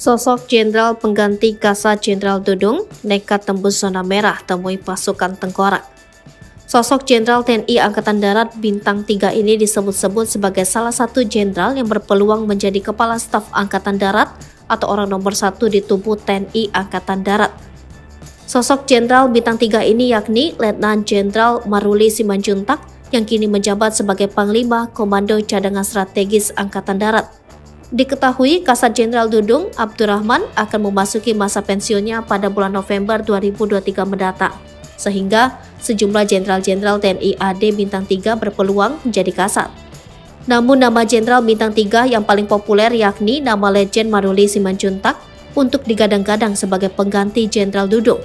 Sosok Jenderal pengganti Kasat Jenderal Dudung nekat tembus zona merah temui pasukan tengkorak. Sosok Jenderal TNI Angkatan Darat Bintang 3 ini disebut-sebut sebagai salah satu jenderal yang berpeluang menjadi Kepala Staf Angkatan Darat atau orang nomor 1 di tubuh TNI Angkatan Darat. Sosok Jenderal Bintang 3 ini yakni Letnan Jenderal Maruli Simanjuntak yang kini menjabat sebagai Panglima Komando Cadangan Strategis Angkatan Darat. Diketahui Kasat Jenderal Dudung Abdurrahman akan memasuki masa pensiunnya pada bulan November 2023 mendatang, sehingga sejumlah jenderal-jenderal TNI AD Bintang 3 berpeluang menjadi kasat. Namun nama Jenderal Bintang 3 yang paling populer yakni nama Letjen Maruli Simanjuntak untuk digadang-gadang sebagai pengganti Jenderal Dudung.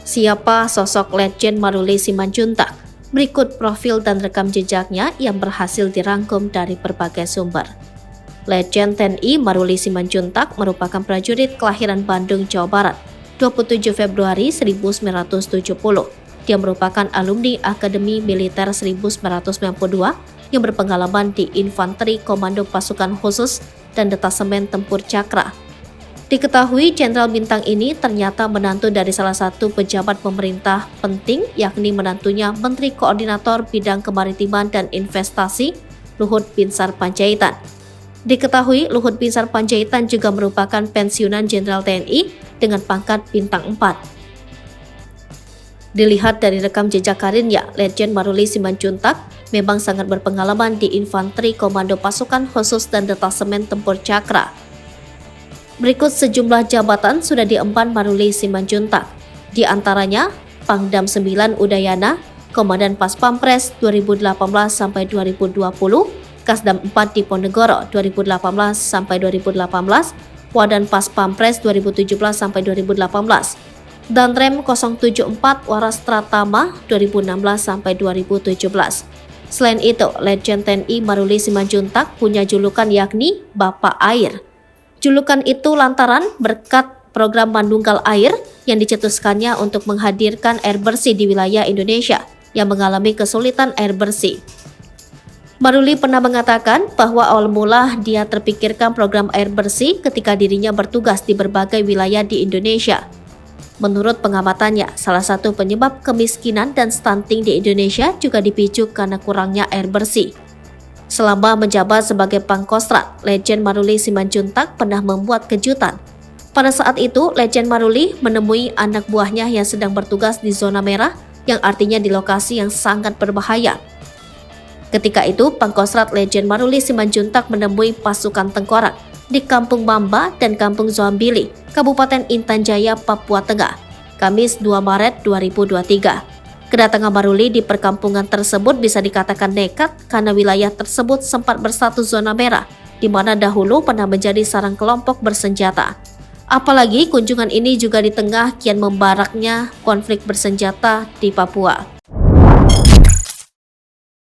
Siapa sosok Letjen Maruli Simanjuntak? Berikut profil dan rekam jejaknya yang berhasil dirangkum dari berbagai sumber. Letjen TNI Maruli Simanjuntak merupakan prajurit kelahiran Bandung, Jawa Barat, 27 Februari 1970. Dia merupakan alumni Akademi Militer 1992 yang berpengalaman di Infanteri Komando Pasukan Khusus dan Detasemen Tempur Cakra. Diketahui Jenderal Bintang ini ternyata menantu dari salah satu pejabat pemerintah penting, yakni menantunya Menteri Koordinator Bidang Kemaritiman dan Investasi Luhut Binsar Panjaitan. Diketahui Luhut Binsar Panjaitan juga merupakan pensiunan Jenderal TNI dengan pangkat Bintang 4. Dilihat dari rekam jejak karirnya, Letjen Maruli Simanjuntak memang sangat berpengalaman di Infanteri Komando Pasukan Khusus dan Detasemen Tempur Cakra. Berikut sejumlah jabatan sudah diemban Maruli Simanjuntak, di antaranya Pangdam 9 Udayana, Komandan Pas Pampres 2018 sampai 2020, Kasdam 4 Diponegoro 2018 sampai 2018, Wadan Pas Pampres 2017 sampai 2018, dan Rem 074 Waras Tratama 2016 sampai 2017. Selain itu, Letjen TNI Maruli Simanjuntak punya julukan yakni Bapak Air. Julukan itu lantaran berkat program Mandunggal Air yang dicetuskannya untuk menghadirkan air bersih di wilayah Indonesia yang mengalami kesulitan air bersih. Maruli pernah mengatakan bahwa awal mula dia terpikirkan program air bersih ketika dirinya bertugas di berbagai wilayah di Indonesia. Menurut pengamatannya, salah satu penyebab kemiskinan dan stunting di Indonesia juga dipicu karena kurangnya air bersih. Selama menjabat sebagai Pangkostrat, Letjen Maruli Simanjuntak pernah membuat kejutan. Pada saat itu, Letjen Maruli menemui anak buahnya yang sedang bertugas di zona merah, yang artinya di lokasi yang sangat berbahaya. Ketika itu, Pangkostrat Letjen Maruli Simanjuntak menemui pasukan tengkorak di Kampung Mamba dan Kampung Zoambili, Kabupaten Intan Jaya, Papua Tengah, Kamis 2 Maret 2023. Kedatangan Maruli di perkampungan tersebut bisa dikatakan nekat karena wilayah tersebut sempat berstatus zona merah, di mana dahulu pernah menjadi sarang kelompok bersenjata. Apalagi kunjungan ini juga di tengah kian membaraknya konflik bersenjata di Papua.